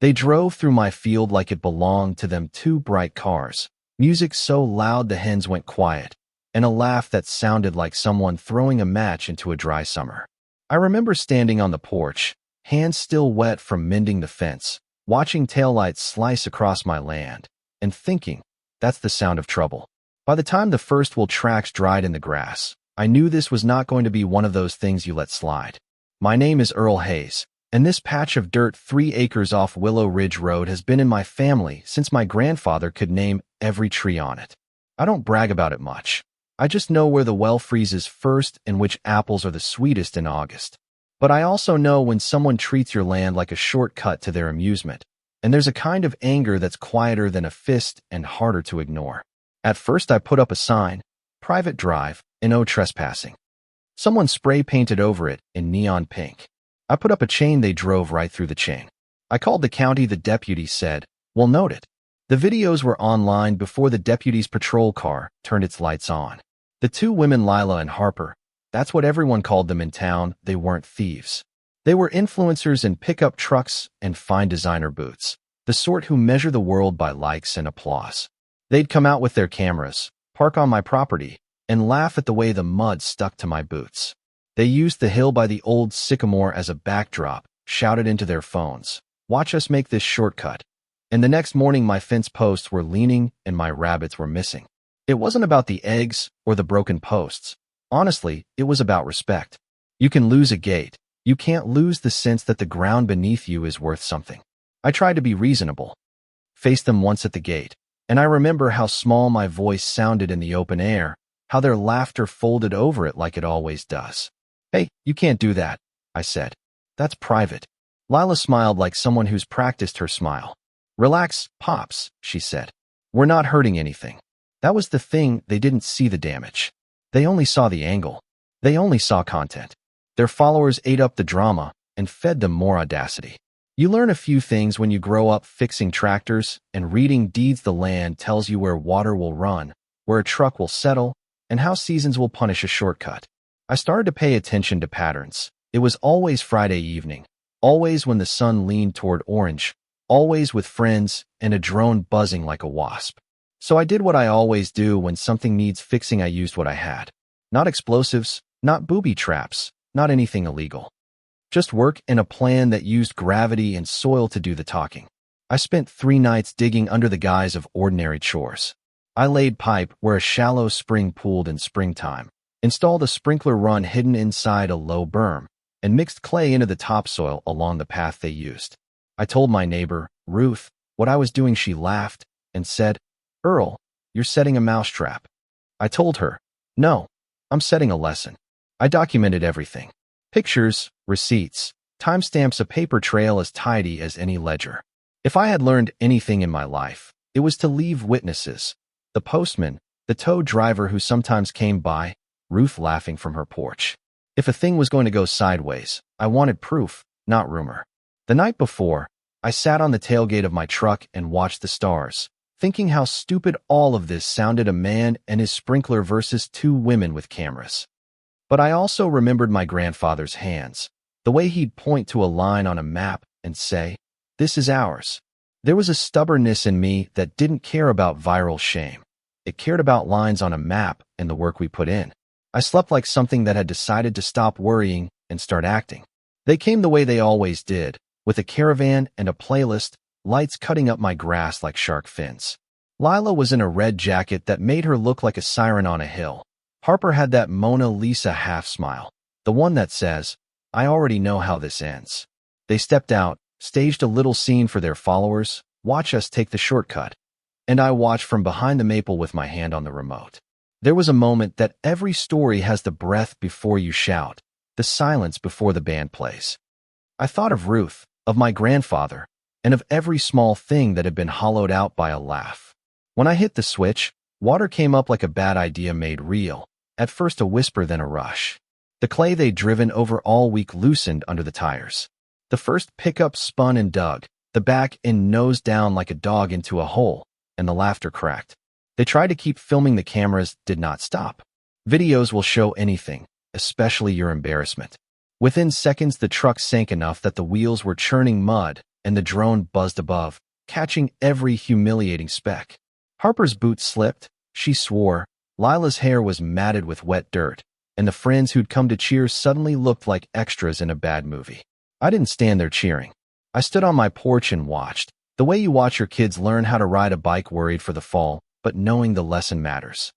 They drove through my field like it belonged to them, two bright cars, music so loud the hens went quiet, and a laugh that sounded like someone throwing a match into a dry summer. I remember standing on the porch, hands still wet from mending the fence, watching taillights slice across my land, and thinking, that's the sound of trouble. By the time the first wool tracks dried in the grass, I knew this was not going to be one of those things you let slide. My name is Earl Hayes, and this patch of dirt 3 acres off Willow Ridge Road has been in my family since my grandfather could name every tree on it. I don't brag about it much. I just know where the well freezes first and which apples are the sweetest in August. But I also know when someone treats your land like a shortcut to their amusement, and there's a kind of anger that's quieter than a fist and harder to ignore. At first I put up a sign, private drive, and no trespassing. Someone spray painted over it in neon pink. I put up a chain, they drove right through the chain. I called the county, the deputy said, "We'll note it." The videos were online before the deputy's patrol car turned its lights on. The 2 women, Lila and Harper, that's what everyone called them in town, they weren't thieves. They were influencers in pickup trucks and fine designer boots, the sort who measure the world by likes and applause. They'd come out with their cameras, park on my property, and laugh at the way the mud stuck to my boots. They used the hill by the old sycamore as a backdrop, shouted into their phones, "Watch us make this shortcut." And the next morning my fence posts were leaning and my rabbits were missing. It wasn't about the eggs or the broken posts. Honestly, it was about respect. You can lose a gate. You can't lose the sense that the ground beneath you is worth something. I tried to be reasonable. Faced them once at the gate, and I remember how small my voice sounded in the open air, how their laughter folded over it like it always does. "Hey, you can't do that," I said. "That's private." Lila smiled like someone who's practiced her smile. "Relax, Pops," she said. "We're not hurting anything." That was the thing, they didn't see the damage. They only saw the angle. They only saw content. Their followers ate up the drama and fed them more audacity. You learn a few things when you grow up fixing tractors and reading deeds. The land tells you where water will run, where a truck will settle, and how seasons will punish a shortcut. I started to pay attention to patterns. It was always Friday evening, always when the sun leaned toward orange, always with friends and a drone buzzing like a wasp. So I did what I always do when something needs fixing. I used what I had. Not explosives, not booby traps, not anything illegal. Just work and a plan that used gravity and soil to do the talking. I spent 3 nights digging under the guise of ordinary chores. I laid pipe where a shallow spring pooled in springtime, installed a sprinkler run hidden inside a low berm, and mixed clay into the topsoil along the path they used. I told my neighbor, Ruth, what I was doing. She laughed and said, "Earl, you're setting a mousetrap." I told her, "No, I'm setting a lesson." I documented everything. Pictures, receipts, timestamps, a paper trail as tidy as any ledger. If I had learned anything in my life, it was to leave witnesses. The postman, the tow driver who sometimes came by, Ruth laughing from her porch. If a thing was going to go sideways, I wanted proof, not rumor. The night before, I sat on the tailgate of my truck and watched the stars, thinking how stupid all of this sounded, a man and his sprinkler versus 2 women with cameras. But I also remembered my grandfather's hands, the way he'd point to a line on a map and say, "This is ours." There was a stubbornness in me that didn't care about viral shame. It cared about lines on a map and the work we put in. I slept like something that had decided to stop worrying and start acting. They came the way they always did, with a caravan and a playlist, lights cutting up my grass like shark fins. Lila was in a red jacket that made her look like a siren on a hill. Harper had that Mona Lisa half smile, the one that says, "I already know how this ends." They stepped out, staged a little scene for their followers, watch us take the shortcut. And I watched from behind the maple with my hand on the remote. There was a moment that every story has, the breath before you shout, the silence before the band plays. I thought of Ruth, of my grandfather, and of every small thing that had been hollowed out by a laugh. When I hit the switch, water came up like a bad idea made real, at first a whisper, then a rush. The clay they'd driven over all week loosened under the tires. The first pickup spun and dug, the back end nose down like a dog into a hole, and the laughter cracked. They tried to keep filming. The cameras did not stop. Videos will show anything, especially your embarrassment. Within seconds, the truck sank enough that the wheels were churning mud, and the drone buzzed above, catching every humiliating speck. Harper's boots slipped, she swore, Lila's hair was matted with wet dirt, and the friends who'd come to cheer suddenly looked like extras in a bad movie. I didn't stand there cheering. I stood on my porch and watched, the way you watch your kids learn how to ride a bike worried for the fall, but knowing the lesson matters.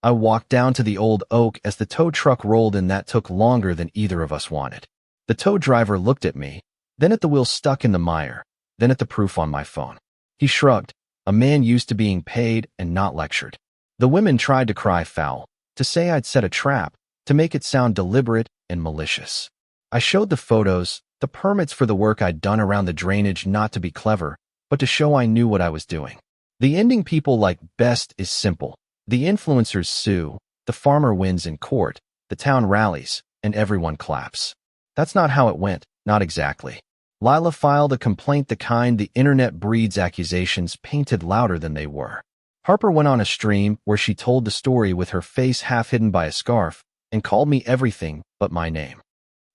I walked down to the old oak as the tow truck rolled in. That took longer than either of us wanted. The tow driver looked at me, then at the wheel stuck in the mire, then at the proof on my phone. He shrugged, a man used to being paid and not lectured. The women tried to cry foul, to say I'd set a trap, to make it sound deliberate and malicious. I showed the photos, the permits for the work I'd done around the drainage, not to be clever, but to show I knew what I was doing. The ending people like best is simple. The influencers sue, the farmer wins in court, the town rallies, and everyone claps. That's not how it went, not exactly. Lila filed a complaint, the kind the internet breeds, accusations painted louder than they were. Harper went on a stream where she told the story with her face half hidden by a scarf and called me everything but my name.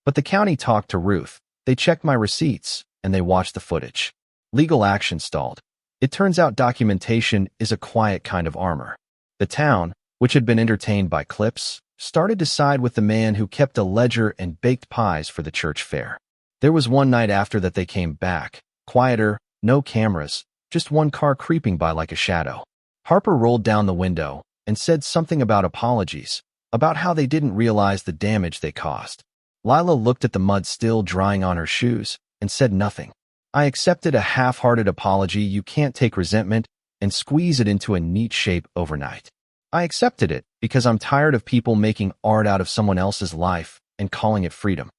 But the county talked to Ruth. They checked my receipts, and they watched the footage. Legal action stalled. It turns out documentation is a quiet kind of armor. The town, which had been entertained by clips, started to side with the man who kept a ledger and baked pies for the church fair. There was one night after that they came back, quieter, no cameras, just one car creeping by like a shadow. Harper rolled down the window and said something about apologies, about how they didn't realize the damage they caused. Lila looked at the mud still drying on her shoes and said nothing. I accepted a half-hearted apology. You can't take resentment and squeeze it into a neat shape overnight. I accepted it because I'm tired of people making art out of someone else's life and calling it freedom.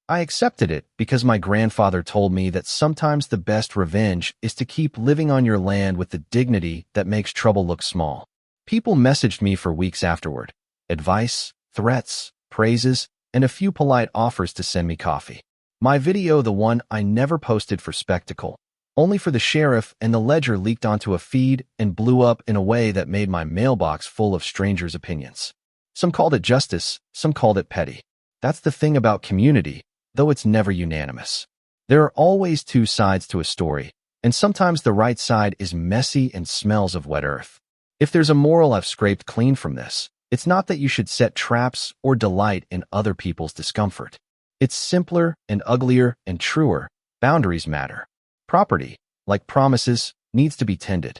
I accepted it because my grandfather told me that sometimes the best revenge is to keep living on your land with the dignity that makes trouble look small. People messaged me for weeks afterward. Advice, threats, praises, and a few polite offers to send me coffee. My video, the one I never posted for spectacle, only for the sheriff, and the ledger, leaked onto a feed and blew up in a way that made my mailbox full of strangers' opinions. Some called it justice, some called it petty. That's the thing about community, though it's never unanimous. There are always two sides to a story, and sometimes the right side is messy and smells of wet earth. If there's a moral I've scraped clean from this, it's not that you should set traps or delight in other people's discomfort. It's simpler and uglier and truer. Boundaries matter. Property, like promises, needs to be tended.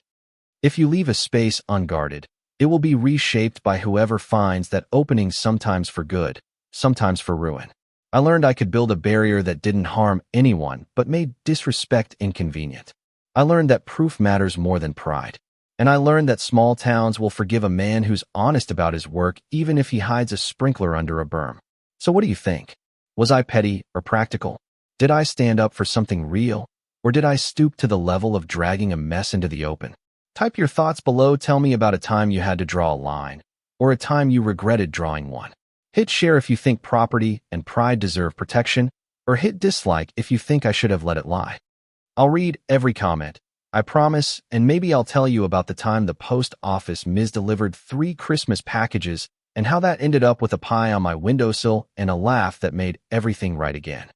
If you leave a space unguarded, it will be reshaped by whoever finds that opening, sometimes for good, sometimes for ruin. I learned I could build a barrier that didn't harm anyone but made disrespect inconvenient. I learned that proof matters more than pride. And I learned that small towns will forgive a man who's honest about his work even if he hides a sprinkler under a berm. So what do you think? Was I petty or practical? Did I stand up for something real? Or did I stoop to the level of dragging a mess into the open? Type your thoughts below. Tell me about a time you had to draw a line, or a time you regretted drawing one. Hit share if you think property and pride deserve protection, or hit dislike if you think I should have let it lie. I'll read every comment, I promise, and maybe I'll tell you about the time the post office misdelivered 3 Christmas packages and how that ended up with a pie on my windowsill and a laugh that made everything right again.